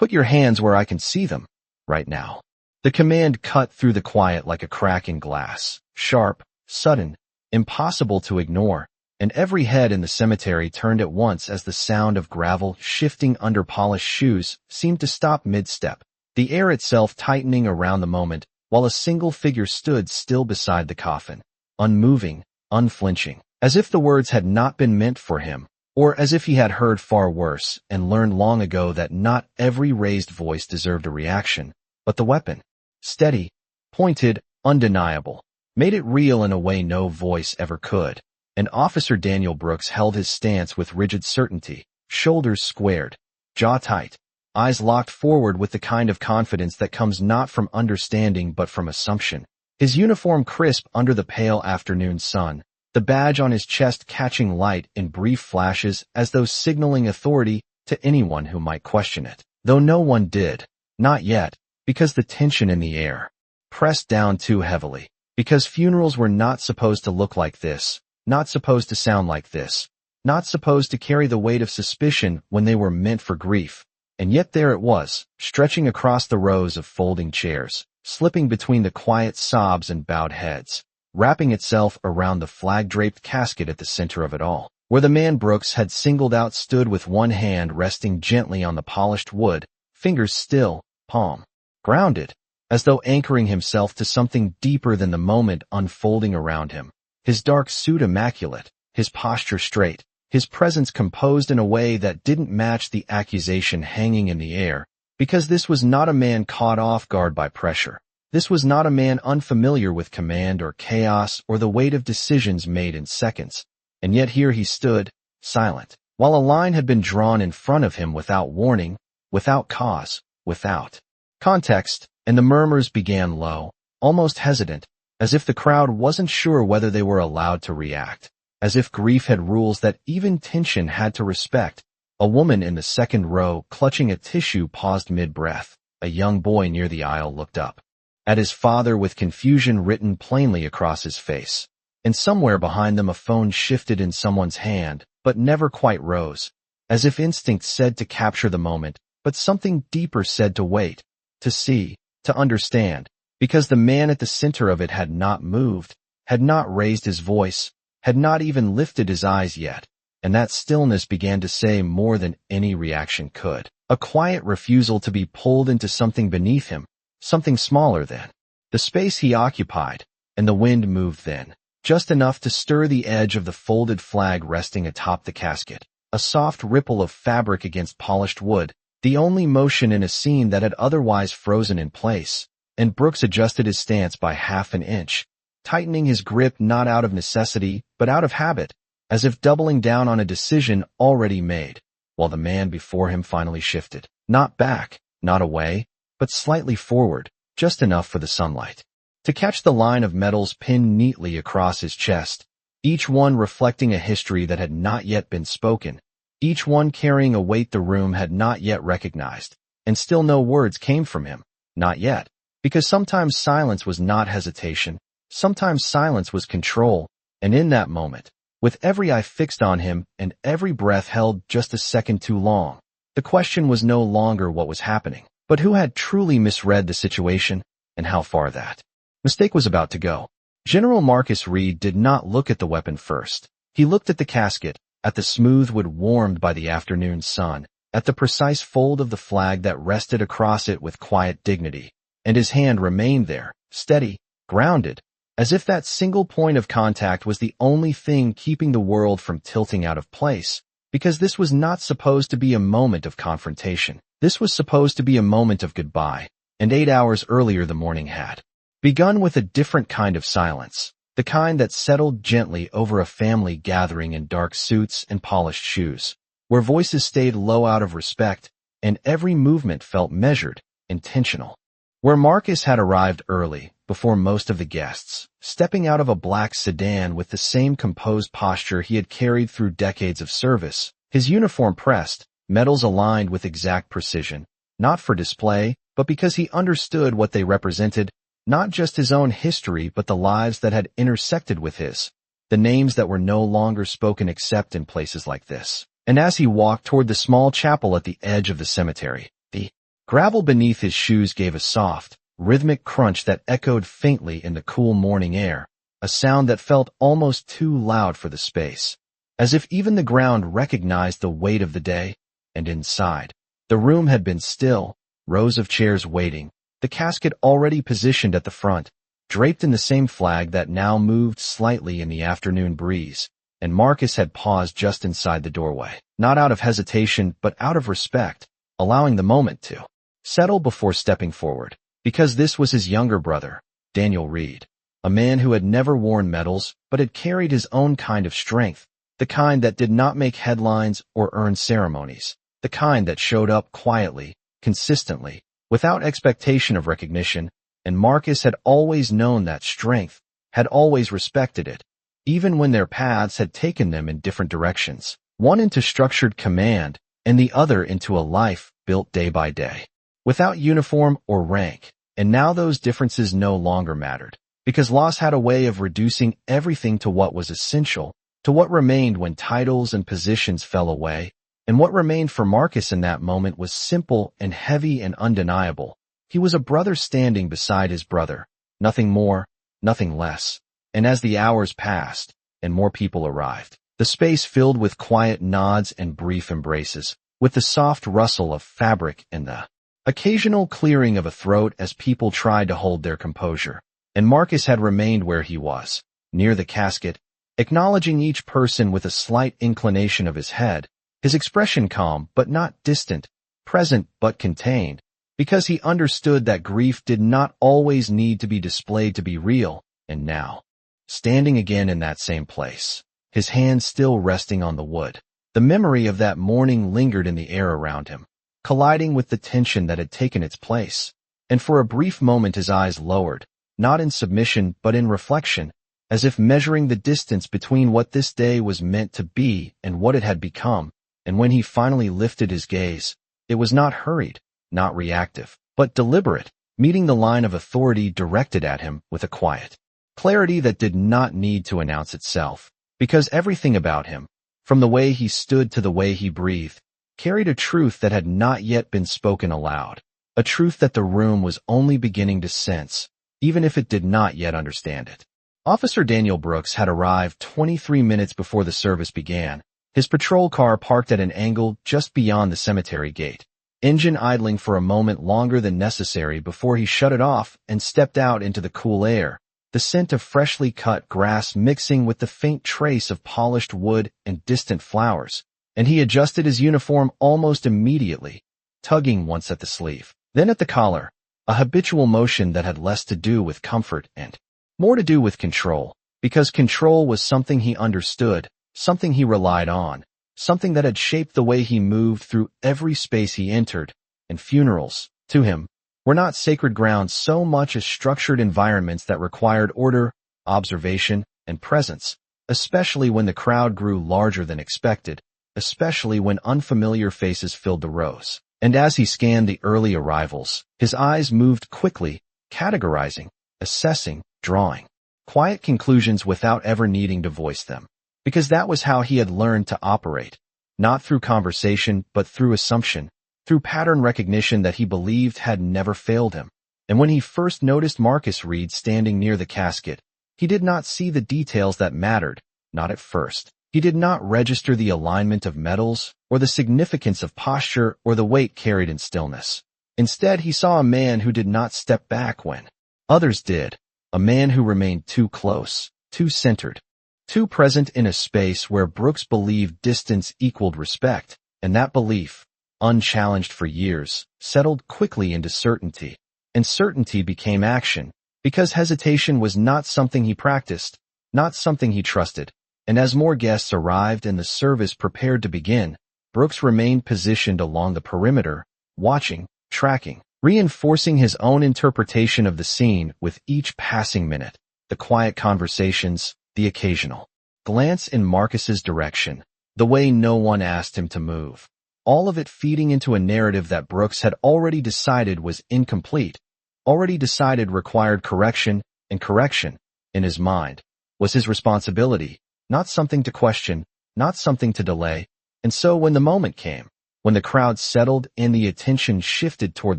Put your hands where I can see them, right now. The command cut through the quiet like a crack in glass, sharp, sudden, impossible to ignore, and every head in the cemetery turned at once as the sound of gravel shifting under polished shoes seemed to stop mid-step, the air itself tightening around the moment, while a single figure stood still beside the coffin, unmoving, unflinching, as if the words had not been meant for him, or as if he had heard far worse and learned long ago that not every raised voice deserved a reaction, but the weapon, steady, pointed, undeniable, made it real in a way no voice ever could. And Officer Daniel Brooks held his stance with rigid certainty, shoulders squared, jaw tight, eyes locked forward with the kind of confidence that comes not from understanding but from assumption. His uniform crisp under the pale afternoon sun, the badge on his chest catching light in brief flashes as though signaling authority to anyone who might question it. Though no one did, not yet, because the tension in the air pressed down too heavily, because funerals were not supposed to look like this, not supposed to sound like this, not supposed to carry the weight of suspicion when they were meant for grief. And yet there it was, stretching across the rows of folding chairs, slipping between the quiet sobs and bowed heads, wrapping itself around the flag-draped casket at the center of it all, where the man Brooks had singled out stood with one hand resting gently on the polished wood, fingers still, palm grounded, as though anchoring himself to something deeper than the moment unfolding around him. His dark suit immaculate, his posture straight, his presence composed in a way that didn't match the accusation hanging in the air, because this was not a man caught off guard by pressure. This was not a man unfamiliar with command or chaos or the weight of decisions made in seconds. And yet here he stood, silent, while a line had been drawn in front of him without warning, without cause, without context, and the murmurs began low, almost hesitant, as if the crowd wasn't sure whether they were allowed to react, as if grief had rules that even tension had to respect. A woman in the second row, clutching a tissue, paused mid-breath. A young boy near the aisle looked up at his father with confusion written plainly across his face. And somewhere behind them a phone shifted in someone's hand, but never quite rose, as if instinct said to capture the moment, but something deeper said to wait, to see, to understand, because the man at the center of it had not moved, had not raised his voice, had not even lifted his eyes yet, and that stillness began to say more than any reaction could. A quiet refusal to be pulled into something beneath him, something smaller than the space he occupied, and the wind moved then, just enough to stir the edge of the folded flag resting atop the casket, a soft ripple of fabric against polished wood, the only motion in a scene that had otherwise frozen in place. And Brooks adjusted his stance by half an inch, tightening his grip not out of necessity, but out of habit, as if doubling down on a decision already made, while the man before him finally shifted, not back, not away, but slightly forward, just enough for the sunlight to catch the line of metals pinned neatly across his chest, each one reflecting a history that had not yet been spoken, each one carrying a weight the room had not yet recognized, and still no words came from him, not yet. Because sometimes silence was not hesitation, sometimes silence was control, and in that moment, with every eye fixed on him and every breath held just a second too long, the question was no longer what was happening, but who had truly misread the situation, and how far that mistake was about to go. General Marcus Reed did not look at the weapon first. He looked at the casket, at the smooth wood warmed by the afternoon sun, at the precise fold of the flag that rested across it with quiet dignity. And his hand remained there, steady, grounded, as if that single point of contact was the only thing keeping the world from tilting out of place, because this was not supposed to be a moment of confrontation. This was supposed to be a moment of goodbye, and 8 hours earlier the morning had begun with a different kind of silence, the kind that settled gently over a family gathering in dark suits and polished shoes, where voices stayed low out of respect, and every movement felt measured, intentional. Where Marcus had arrived early, before most of the guests, stepping out of a black sedan with the same composed posture he had carried through decades of service, his uniform pressed, medals aligned with exact precision, not for display, but because he understood what they represented, not just his own history but the lives that had intersected with his, the names that were no longer spoken except in places like this. And as he walked toward the small chapel at the edge of the cemetery, the Gravel beneath his shoes gave a soft, rhythmic crunch that echoed faintly in the cool morning air, a sound that felt almost too loud for the space, as if even the ground recognized the weight of the day. And inside, the room had been still, rows of chairs waiting, the casket already positioned at the front, draped in the same flag that now moved slightly in the afternoon breeze, and Marcus had paused just inside the doorway, not out of hesitation but out of respect, allowing the moment to settle before stepping forward, because this was his younger brother, Daniel Reed, a man who had never worn medals but had carried his own kind of strength, the kind that did not make headlines or earn ceremonies, the kind that showed up quietly, consistently, without expectation of recognition. And Marcus had always known that strength, had always respected it, even when their paths had taken them in different directions, one into structured command and the other into a life built day by day, without uniform or rank. And now those differences no longer mattered, because loss had a way of reducing everything to what was essential, to what remained when titles and positions fell away. And what remained for Marcus in that moment was simple and heavy and undeniable. He was a brother standing beside his brother, nothing more, nothing less. And as the hours passed, and more people arrived, the space filled with quiet nods and brief embraces, with the soft rustle of fabric and the occasional clearing of a throat as people tried to hold their composure. And Marcus had remained where he was, near the casket, acknowledging each person with a slight inclination of his head, his expression calm but not distant, present but contained, because he understood that grief did not always need to be displayed to be real. And now, standing again in that same place, his hand still resting on the wood, the memory of that morning lingered in the air around him, colliding with the tension that had taken its place. And for a brief moment his eyes lowered, not in submission but in reflection, as if measuring the distance between what this day was meant to be and what it had become. And when he finally lifted his gaze, it was not hurried, not reactive, but deliberate, meeting the line of authority directed at him with a quiet clarity that did not need to announce itself, because everything about him, from the way he stood to the way he breathed, carried a truth that had not yet been spoken aloud, a truth that the room was only beginning to sense, even if it did not yet understand it. Officer Daniel Brooks had arrived 23 minutes before the service began, his patrol car parked at an angle just beyond the cemetery gate, engine idling for a moment longer than necessary before he shut it off and stepped out into the cool air, the scent of freshly cut grass mixing with the faint trace of polished wood and distant flowers. And he adjusted his uniform almost immediately, tugging once at the sleeve, then at the collar, a habitual motion that had less to do with comfort and more to do with control, because control was something he understood, something he relied on, something that had shaped the way he moved through every space he entered. And funerals, to him, were not sacred grounds so much as structured environments that required order, observation, and presence, especially when the crowd grew larger than expected, especially when unfamiliar faces filled the rows. And as he scanned the early arrivals, his eyes moved quickly, categorizing, assessing, drawing quiet conclusions without ever needing to voice them, because that was how he had learned to operate, not through conversation but through assumption, through pattern recognition that he believed had never failed him. And when he first noticed Marcus Reed standing near the casket, he did not see the details that mattered, not at first. He did not register the alignment of metals, or the significance of posture, or the weight carried in stillness. Instead, he saw a man who did not step back when others did, a man who remained too close, too centered, too present in a space where Brooks believed distance equaled respect, and that belief, unchallenged for years, settled quickly into certainty. And certainty became action, because hesitation was not something he practiced, not something he trusted. And as more guests arrived and the service prepared to begin, Brooks remained positioned along the perimeter, watching, tracking, reinforcing his own interpretation of the scene with each passing minute, the quiet conversations, the occasional glance in Marcus's direction, the way no one asked him to move, all of it feeding into a narrative that Brooks had already decided was incomplete, already decided required correction, and correction, in his mind, was his responsibility, not something to question, not something to delay. And so when the moment came, When the crowd settled and the attention shifted toward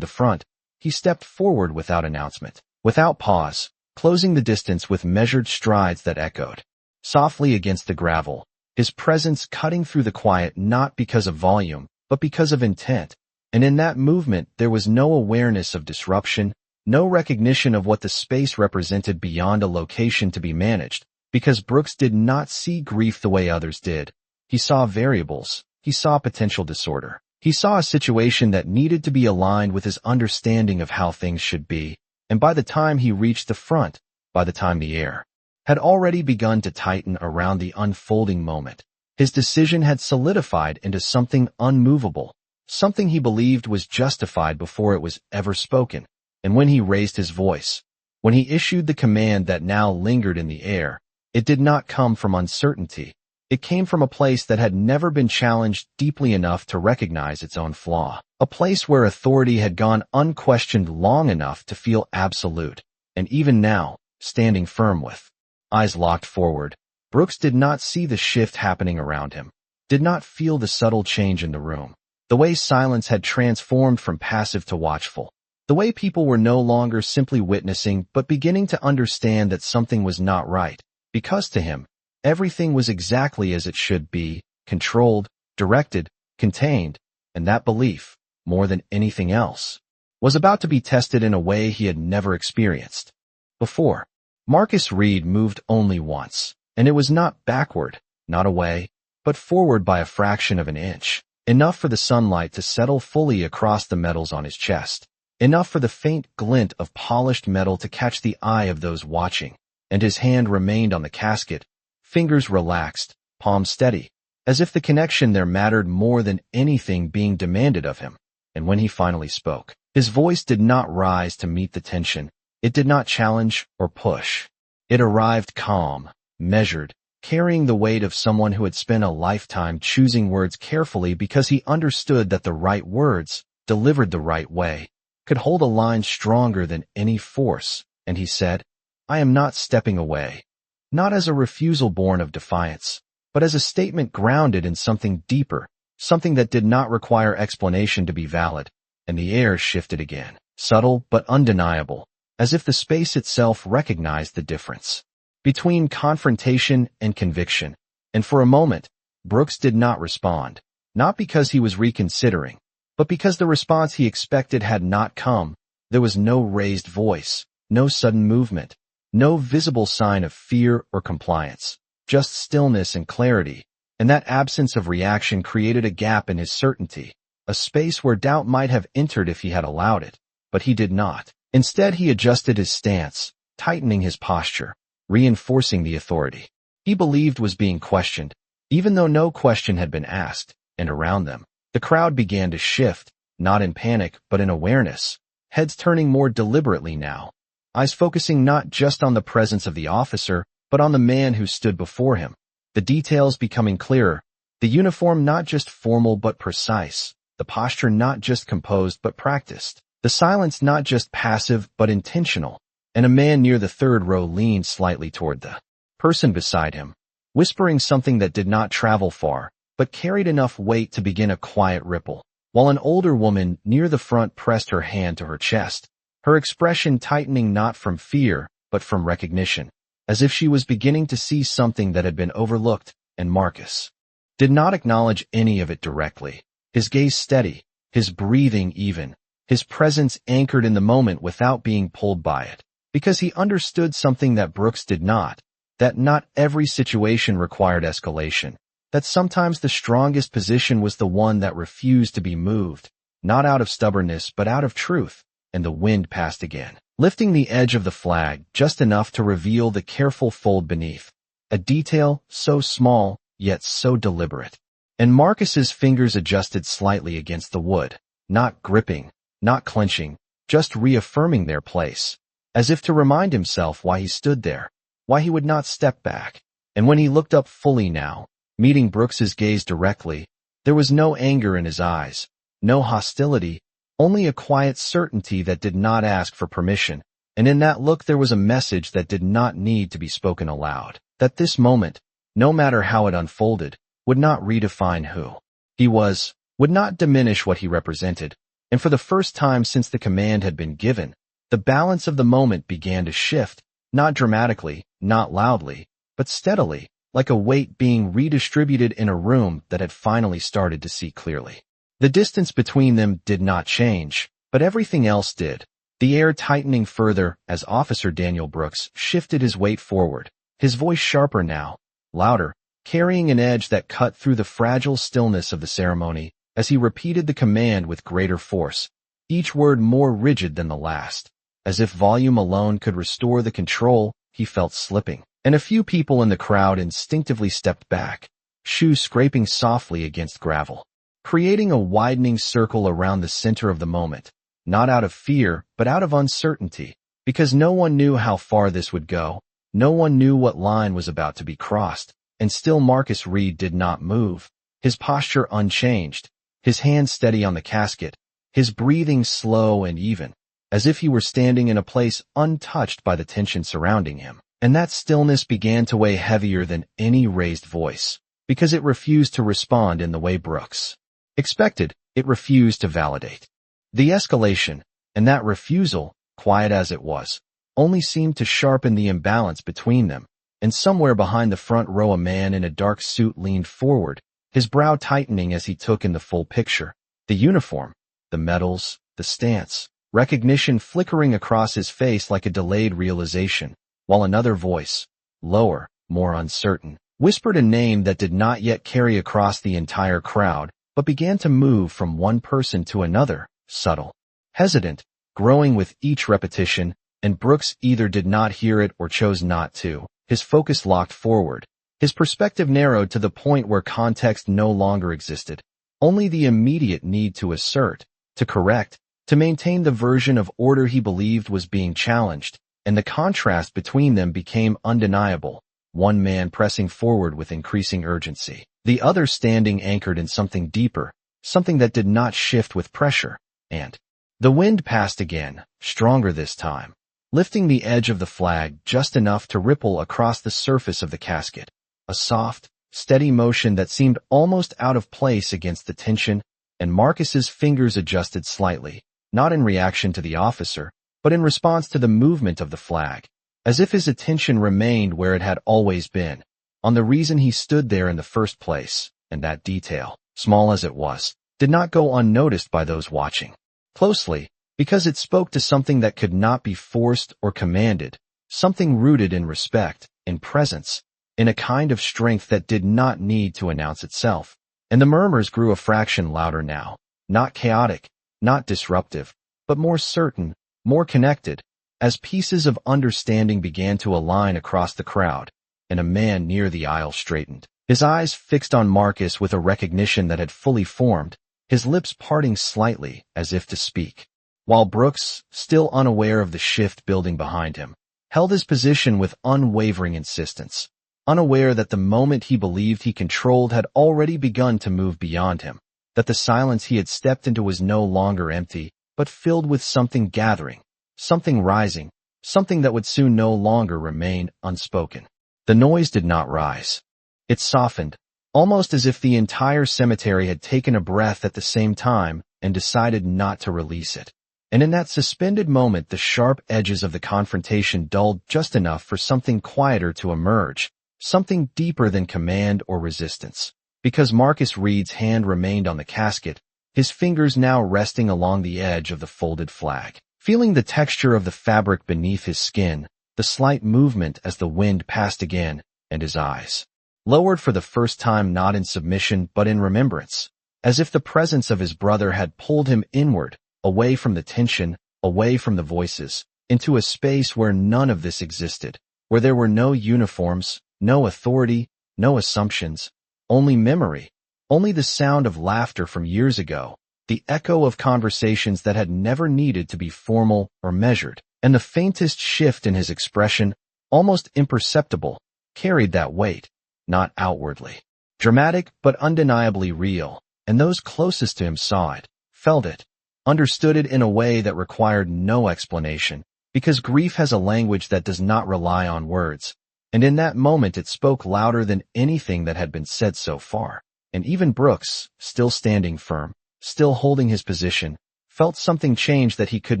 the front, he stepped forward without announcement, without pause, closing the distance with measured strides that echoed softly against the gravel, his presence cutting through the quiet not because of volume, but because of intent. And in that movement there was no awareness of disruption, no recognition of what the space represented beyond a location to be managed, because Brooks did not see grief the way others did. He saw variables. He saw potential disorder. He saw a situation that needed to be aligned with his understanding of how things should be, and by the time he reached the front, by the time the air had already begun to tighten around the unfolding moment, his decision had solidified into something unmovable, something he believed was justified before it was ever spoken. And when he raised his voice, when he issued the command that now lingered in the air, it did not come from uncertainty. It came from a place that had never been challenged deeply enough to recognize its own flaw, a place where authority had gone unquestioned long enough to feel absolute. And even now, standing firm with eyes locked forward, Brooks did not see the shift happening around him, did not feel the subtle change in the room, the way silence had transformed from passive to watchful, the way people were no longer simply witnessing but beginning to understand that something was not right, because to him, everything was exactly as it should be, controlled, directed, contained, and that belief, more than anything else, was about to be tested in a way he had never experienced before. Marcus Reed moved only once, and it was not backward, not away, but forward by a fraction of an inch, enough for the sunlight to settle fully across the metals on his chest, enough for the faint glint of polished metal to catch the eye of those watching, and his hand remained on the casket, fingers relaxed, palm steady, as if the connection there mattered more than anything being demanded of him. And when he finally spoke, his voice did not rise to meet the tension. It did not challenge or push. It arrived calm, measured, carrying the weight of someone who had spent a lifetime choosing words carefully because he understood that the right words, delivered the right way, could hold a line stronger than any force. And he said, "I am not stepping away." Not as a refusal born of defiance, but as a statement grounded in something deeper, something that did not require explanation to be valid. And the air shifted again, subtle but undeniable, as if the space itself recognized the difference between confrontation and conviction. And for a moment, Brooks did not respond, not because he was reconsidering, but because the response he expected had not come. There was no raised voice, no sudden movement, no visible sign of fear or compliance, just stillness and clarity. And that absence of reaction created a gap in his certainty, a space where doubt might have entered if he had allowed it, but he did not. Instead, he adjusted his stance, tightening his posture, reinforcing the authority he believed was being questioned, even though no question had been asked. And around them, the crowd began to shift, not in panic but in awareness, heads turning more deliberately now, eyes focusing not just on the presence of the officer, but on the man who stood before him, the details becoming clearer, the uniform not just formal but precise, the posture not just composed but practiced, the silence not just passive but intentional. And a man near the third row leaned slightly toward the person beside him, whispering something that did not travel far, but carried enough weight to begin a quiet ripple, while an older woman near the front pressed her hand to her chest, her expression tightening not from fear, but from recognition, as if she was beginning to see something that had been overlooked. And Marcus did not acknowledge any of it directly, his gaze steady, his breathing even, his presence anchored in the moment without being pulled by it, because he understood something that Brooks did not, that not every situation required escalation, that sometimes the strongest position was the one that refused to be moved, not out of stubbornness but out of truth. And the wind passed again, lifting the edge of the flag just enough to reveal the careful fold beneath, a detail so small yet so deliberate. And Marcus's fingers adjusted slightly against the wood, not gripping, not clenching, just reaffirming their place, as if to remind himself why he stood there, why he would not step back. And when he looked up fully now, meeting Brooks's gaze directly, there was no anger in his eyes, no hostility, only a quiet certainty that did not ask for permission. And in that look there was a message that did not need to be spoken aloud, that this moment, no matter how it unfolded, would not redefine who he was, would not diminish what he represented, and for the first time since the command had been given, the balance of the moment began to shift, not dramatically, not loudly, but steadily, like a weight being redistributed in a room that had finally started to see clearly. The distance between them did not change, but everything else did, the air tightening further as Officer Daniel Brooks shifted his weight forward, his voice sharper now, louder, carrying an edge that cut through the fragile stillness of the ceremony as he repeated the command with greater force, each word more rigid than the last. As if volume alone could restore the control, he felt slipping, and a few people in the crowd instinctively stepped back, shoes scraping softly against gravel, creating a widening circle around the center of the moment, not out of fear, but out of uncertainty, because no one knew how far this would go, no one knew what line was about to be crossed, and still Marcus Reed did not move, his posture unchanged, his hand steady on the casket, his breathing slow and even, as if he were standing in a place untouched by the tension surrounding him. And that stillness began to weigh heavier than any raised voice, because it refused to respond in the way Brooks expected. It refused to validate. The escalation, and that refusal, quiet as it was, only seemed to sharpen the imbalance between them, and somewhere behind the front row a man in a dark suit leaned forward, his brow tightening as he took in the full picture, the uniform, the medals, the stance, recognition flickering across his face like a delayed realization, while another voice, lower, more uncertain, whispered a name that did not yet carry across the entire crowd, but began to move from one person to another, subtle, hesitant, growing with each repetition, and Brooks either did not hear it or chose not to. His focus locked forward, his perspective narrowed to the point where context no longer existed, only the immediate need to assert, to correct, to maintain the version of order he believed was being challenged, and the contrast between them became undeniable, one man pressing forward with increasing urgency, the other standing anchored in something deeper, something that did not shift with pressure, and the wind passed again, stronger this time, lifting the edge of the flag just enough to ripple across the surface of the casket, a soft, steady motion that seemed almost out of place against the tension, and Marcus's fingers adjusted slightly, not in reaction to the officer, but in response to the movement of the flag, as if his attention remained where it had always been, on the reason he stood there in the first place, and that detail, small as it was, did not go unnoticed by those watching closely, because it spoke to something that could not be forced or commanded, something rooted in respect, in presence, in a kind of strength that did not need to announce itself. And the murmurs grew a fraction louder now, not chaotic, not disruptive, but more certain, more connected, as pieces of understanding began to align across the crowd, and a man near the aisle straightened, his eyes fixed on Marcus with a recognition that had fully formed, his lips parting slightly as if to speak, while Brooks, still unaware of the shift building behind him, held his position with unwavering insistence, unaware that the moment he believed he controlled had already begun to move beyond him, that the silence he had stepped into was no longer empty, but filled with something gathering, something rising, something that would soon no longer remain unspoken. The noise did not rise. It softened, almost as if the entire cemetery had taken a breath at the same time and decided not to release it. And in that suspended moment, the sharp edges of the confrontation dulled just enough for something quieter to emerge, something deeper than command or resistance. Because Marcus Reed's hand remained on the casket, his fingers now resting along the edge of the folded flag, feeling the texture of the fabric beneath his skin, the slight movement as the wind passed again, and his eyes lowered for the first time, not in submission but in remembrance, as if the presence of his brother had pulled him inward, away from the tension, away from the voices, into a space where none of this existed, where there were no uniforms, no authority, no assumptions, only memory, only the sound of laughter from years ago, the echo of conversations that had never needed to be formal or measured, and the faintest shift in his expression, almost imperceptible, carried that weight, not outwardly dramatic but undeniably real, and those closest to him saw it, felt it, understood it in a way that required no explanation, because grief has a language that does not rely on words, and in that moment it spoke louder than anything that had been said so far. and even Brooks, still standing firm, still holding his position, felt something change that he could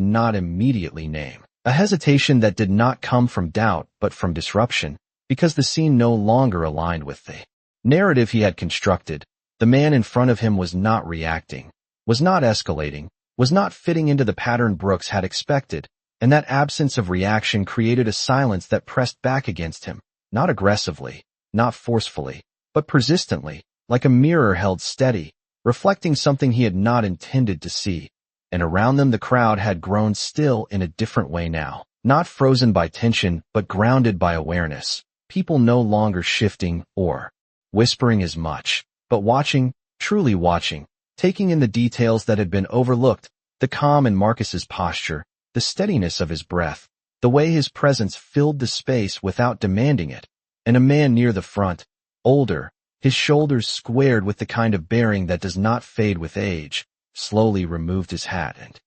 not immediately name. A hesitation that did not come from doubt but from disruption, because the scene no longer aligned with the narrative he had constructed. The man in front of him was not reacting, was not escalating, was not fitting into the pattern Brooks had expected, and that absence of reaction created a silence that pressed back against him, not aggressively, not forcefully, but persistently, like a mirror held steady, reflecting something he had not intended to see. And around them the crowd had grown still in a different way now, not frozen by tension, but grounded by awareness. People no longer shifting or whispering as much, but watching, truly watching, taking in the details that had been overlooked, the calm in Marcus's posture, the steadiness of his breath, the way his presence filled the space without demanding it. And a man near the front, older, his shoulders squared with the kind of bearing that does not fade with age, slowly removed his hat and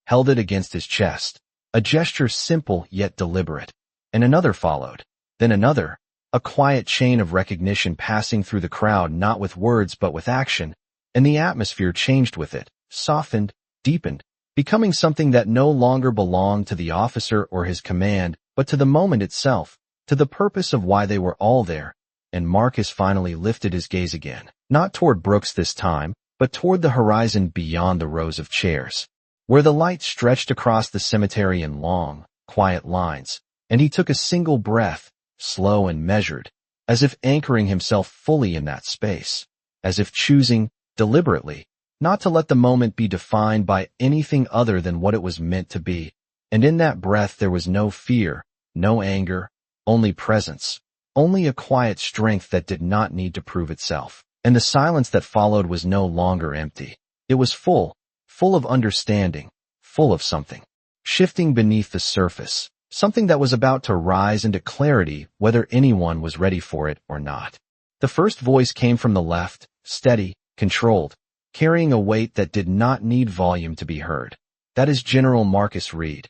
held it against his chest, a gesture simple yet deliberate. And another followed, then another, a quiet chain of recognition passing through the crowd not with words but with action, and the atmosphere changed with it, softened, deepened, becoming something that no longer belonged to the officer or his command, but to the moment itself, to the purpose of why they were all there. And Marcus finally lifted his gaze again, not toward Brooks this time, but toward the horizon beyond the rows of chairs, where the light stretched across the cemetery in long, quiet lines, and he took a single breath, slow and measured, as if anchoring himself fully in that space, as if choosing, deliberately, not to let the moment be defined by anything other than what it was meant to be. And in that breath there was no fear, no anger, only presence, only a quiet strength that did not need to prove itself. And the silence that followed was no longer empty. It was full, full of understanding, full of something shifting beneath the surface, something that was about to rise into clarity whether anyone was ready for it or not. The first voice came from the left, steady, controlled, carrying a weight that did not need volume to be heard. That is General Marcus Reed.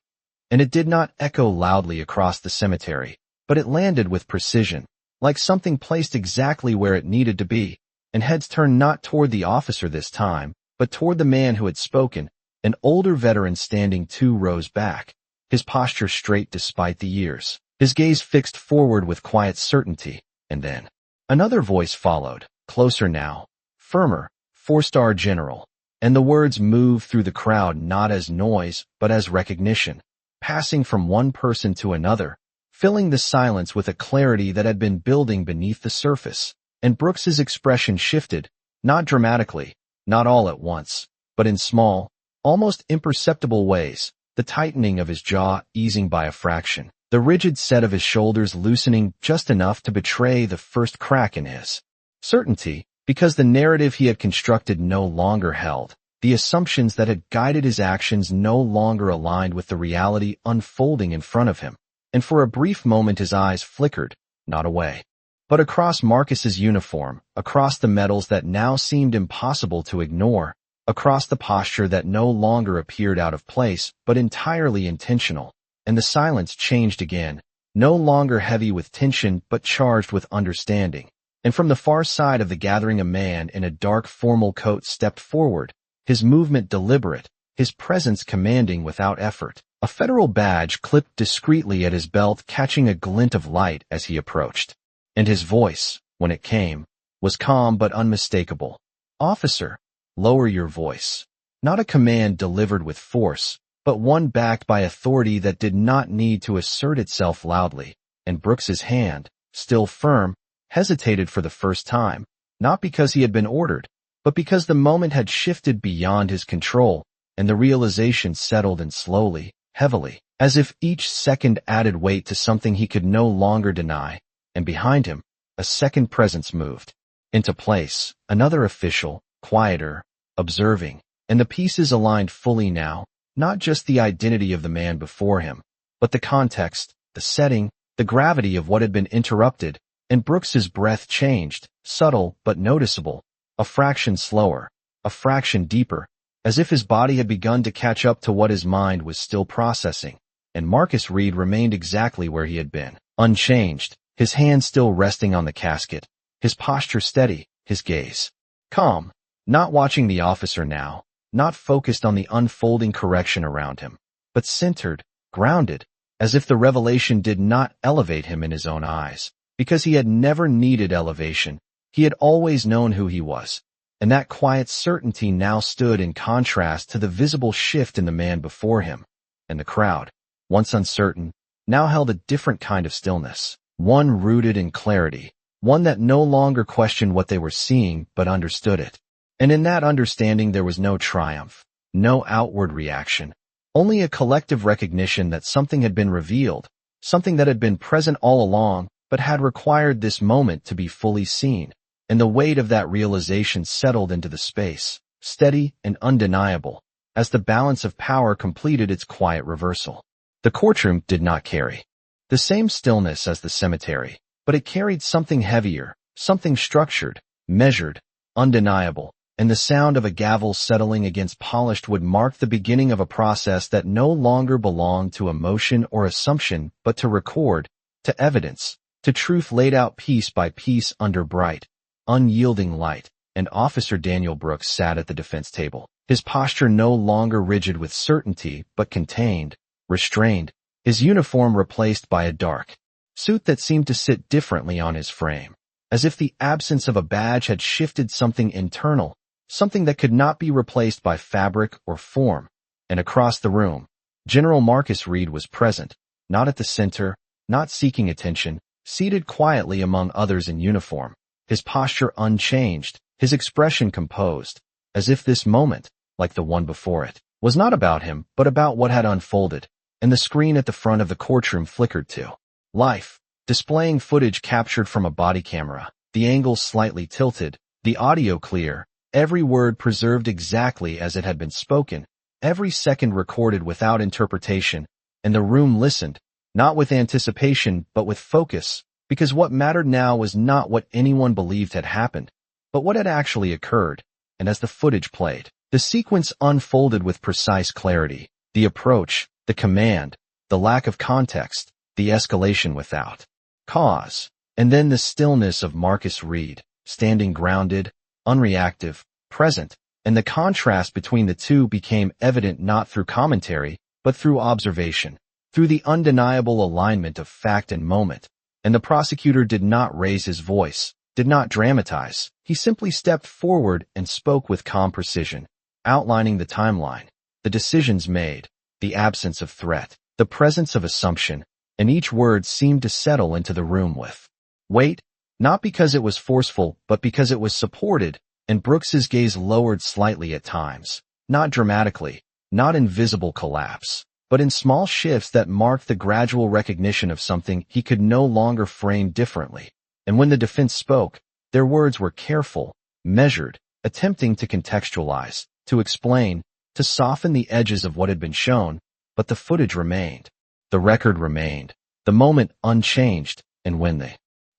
And it did not echo loudly across the cemetery, but it landed with precision, like something placed exactly where it needed to be. And heads turned not toward the officer this time, but toward the man who had spoken, an older veteran standing 2 rows back, his posture straight despite the years, his gaze fixed forward with quiet certainty. And then another voice followed, closer now, firmer, 4-star general, and the words moved through the crowd not as noise, but as recognition, passing from one person to another, filling the silence with a clarity that had been building beneath the surface. And Brooks's expression shifted, not dramatically, not all at once, but in small, almost imperceptible ways, the tightening of his jaw easing by a fraction, the rigid set of his shoulders loosening just enough to betray the first crack in his certainty, because the narrative he had constructed no longer held, the assumptions that had guided his actions no longer aligned with the reality unfolding in front of him. And for a brief moment his eyes flickered, not away, but across Marcus's uniform, across the medals that now seemed impossible to ignore, across the posture that no longer appeared out of place, but entirely intentional. And the silence changed again, no longer heavy with tension, but charged with understanding. And from the far side of the gathering a man in a dark formal coat stepped forward, his movement deliberate, his presence commanding without effort, a federal badge clipped discreetly at his belt catching a glint of light as he approached. And his voice, when it came, was calm but unmistakable. "Officer, lower your voice." Not a command delivered with force, but one backed by authority that did not need to assert itself loudly. And Brooks's hand, still firm, hesitated for the first time, not because he had been ordered, but because the moment had shifted beyond his control, and the realization settled in slowly, heavily, as if each second added weight to something he could no longer deny. And behind him, a second presence moved into place, another official, quieter, observing, and the pieces aligned fully now, not just the identity of the man before him, but the context, the setting, the gravity of what had been interrupted. And Brooks's breath changed, subtle but noticeable, a fraction slower, a fraction deeper, as if his body had begun to catch up to what his mind was still processing. And Marcus Reed remained exactly where he had been, unchanged, his hand still resting on the casket, his posture steady, his gaze calm, not watching the officer now, not focused on the unfolding correction around him, but centered, grounded, as if the revelation did not elevate him in his own eyes, because he had never needed elevation. He had always known who he was, and that quiet certainty now stood in contrast to the visible shift in the man before him. And the crowd, once uncertain, now held a different kind of stillness, one rooted in clarity, one that no longer questioned what they were seeing but understood it. And in that understanding there was no triumph, no outward reaction, only a collective recognition that something had been revealed, something that had been present all along but had required this moment to be fully seen. And the weight of that realization settled into the space, steady and undeniable, as the balance of power completed its quiet reversal. The courtroom did not carry the same stillness as the cemetery, but it carried something heavier, something structured, measured, undeniable, and the sound of a gavel settling against polished wood marked the beginning of a process that no longer belonged to emotion or assumption but to record, to evidence, to truth laid out piece by piece under bright, unyielding light. And Officer Daniel Brooks sat at the defense table, his posture no longer rigid with certainty but contained, restrained, his uniform replaced by a dark suit that seemed to sit differently on his frame, as if the absence of a badge had shifted something internal, something that could not be replaced by fabric or form. And across the room, General Marcus Reed was present, not at the center, not seeking attention, seated quietly among others in uniform, his posture unchanged, his expression composed, as if this moment, like the one before it, was not about him but about what had unfolded. And the screen at the front of the courtroom flickered to life, displaying footage captured from a body camera, the angle slightly tilted, the audio clear, every word preserved exactly as it had been spoken, every second recorded without interpretation. And the room listened, not with anticipation but with focus, because what mattered now was not what anyone believed had happened, but what had actually occurred. And as the footage played, the sequence unfolded with precise clarity, the approach, the command, the lack of context, the escalation without cause, and then the stillness of Marcus Reed, standing grounded, unreactive, present. And the contrast between the two became evident not through commentary, but through observation, through the undeniable alignment of fact and moment. And the prosecutor did not raise his voice, did not dramatize. He simply stepped forward and spoke with calm precision, outlining the timeline, the decisions made, the absence of threat, the presence of assumption, and each word seemed to settle into the room with weight, not because it was forceful, but because it was supported. And Brooks's gaze lowered slightly at times, not dramatically, not in visible collapse, but in small shifts that marked the gradual recognition of something he could no longer frame differently. And when the defense spoke, their words were careful, measured, attempting to contextualize, to explain, to soften the edges of what had been shown, but the footage remained. The record remained, the moment unchanged. And when the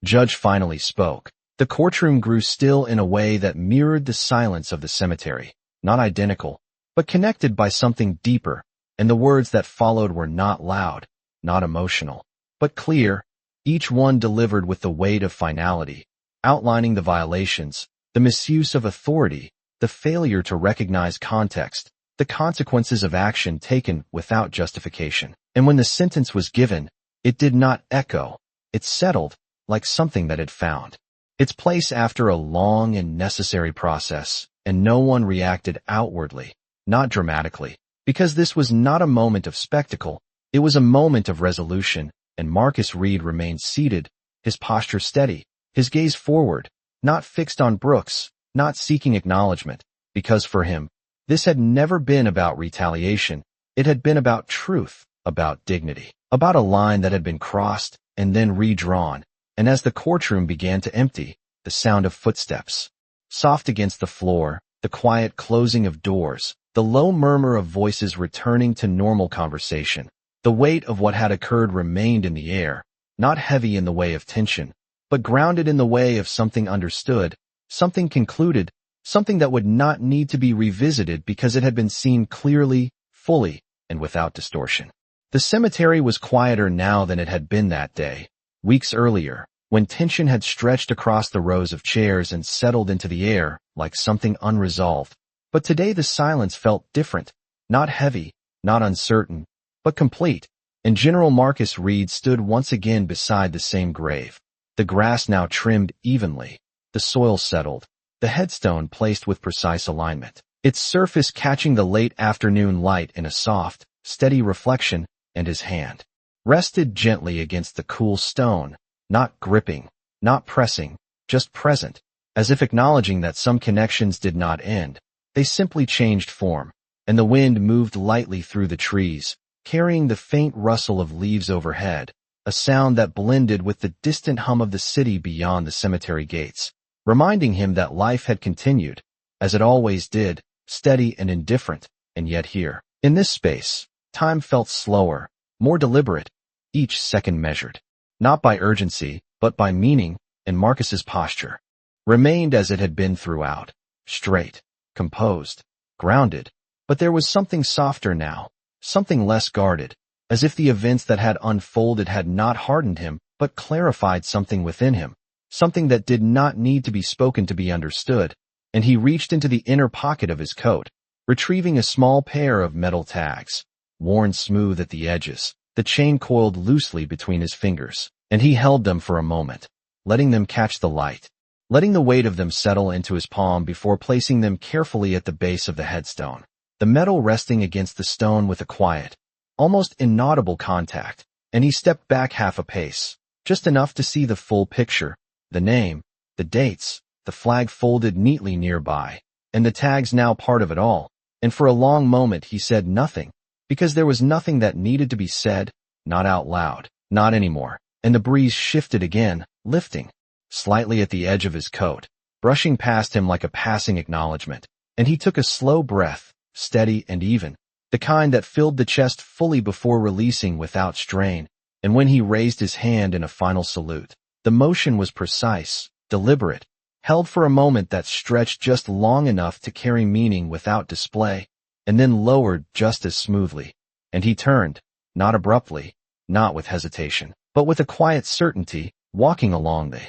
judge finally spoke, the courtroom grew still in a way that mirrored the silence of the cemetery, not identical, but connected by something deeper. And the words that followed were not loud, not emotional, but clear, each one delivered with the weight of finality, outlining the violations, the misuse of authority, the failure to recognize context, the consequences of action taken without justification. And when the sentence was given, it did not echo, it settled, like something that had found its place after a long and necessary process, and no one reacted outwardly, not dramatically, because this was not a moment of spectacle, it was a moment of resolution. And Marcus Reed remained seated, his posture steady, his gaze forward, not fixed on Brooks, not seeking acknowledgement, because for him, this had never been about retaliation, it had been about truth, about dignity, about a line that had been crossed and then redrawn. And as the courtroom began to empty, the sound of footsteps, soft against the floor, the quiet closing of doors, the low murmur of voices returning to normal conversation, the weight of what had occurred remained in the air, not heavy in the way of tension, but grounded in the way of something understood, something concluded, something that would not need to be revisited because it had been seen clearly, fully, and without distortion. The cemetery was quieter now than it had been that day, weeks earlier, when tension had stretched across the rows of chairs and settled into the air like something unresolved. But today the silence felt different, not heavy, not uncertain, but complete. And General Marcus Reed stood once again beside the same grave. The grass now trimmed evenly, the soil settled, the headstone placed with precise alignment, its surface catching the late afternoon light in a soft, steady reflection, and his hand rested gently against the cool stone, not gripping, not pressing, just present, as if acknowledging that some connections did not end. They simply changed form, and the wind moved lightly through the trees, carrying the faint rustle of leaves overhead, a sound that blended with the distant hum of the city beyond the cemetery gates, reminding him that life had continued, as it always did, steady and indifferent. And yet here, in this space, time felt slower, more deliberate, each second measured, not by urgency, but by meaning, and Marcus's posture remained as it had been throughout, straight, composed, grounded. But there was something softer now, something less guarded, as if the events that had unfolded had not hardened him, but clarified something within him, something that did not need to be spoken to be understood. And he reached into the inner pocket of his coat, retrieving a small pair of metal tags, worn smooth at the edges, the chain coiled loosely between his fingers, and he held them for a moment, letting them catch the light, letting the weight of them settle into his palm before placing them carefully at the base of the headstone, the metal resting against the stone with a quiet, almost inaudible contact. And he stepped back half a pace, just enough to see the full picture, the name, the dates, the flag folded neatly nearby, and the tags now part of it all. And for a long moment he said nothing, because there was nothing that needed to be said, not out loud, not anymore. And the breeze shifted again, lifting slightly at the edge of his coat, brushing past him like a passing acknowledgement. And he took a slow breath, steady and even, the kind that filled the chest fully before releasing without strain. And when he raised his hand in a final salute, the motion was precise, deliberate, held for a moment that stretched just long enough to carry meaning without display, and then lowered just as smoothly. And he turned, not abruptly, not with hesitation, but with a quiet certainty, walking along the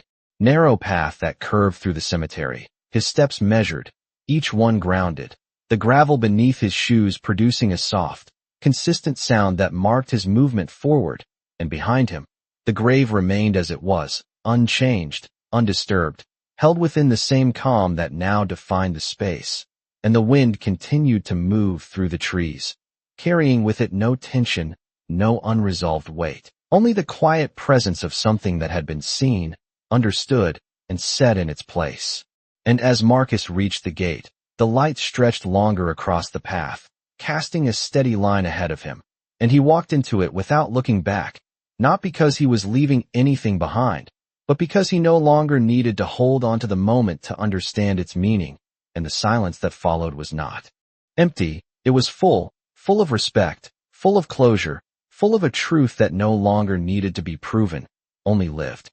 narrow path that curved through the cemetery, his steps measured, each one grounded, the gravel beneath his shoes producing a soft, consistent sound that marked his movement forward. And behind him, the grave remained as it was, unchanged, undisturbed, held within the same calm that now defined the space. And the wind continued to move through the trees, carrying with it no tension, no unresolved weight, only the quiet presence of something that had been seen, understood, and set in its place. And as Marcus reached the gate, the light stretched longer across the path, casting a steady line ahead of him. And he walked into it without looking back, not because he was leaving anything behind, but because he no longer needed to hold on to the moment to understand its meaning. And the silence that followed was not empty, it was full, full of respect, full of closure, full of a truth that no longer needed to be proven, only lived.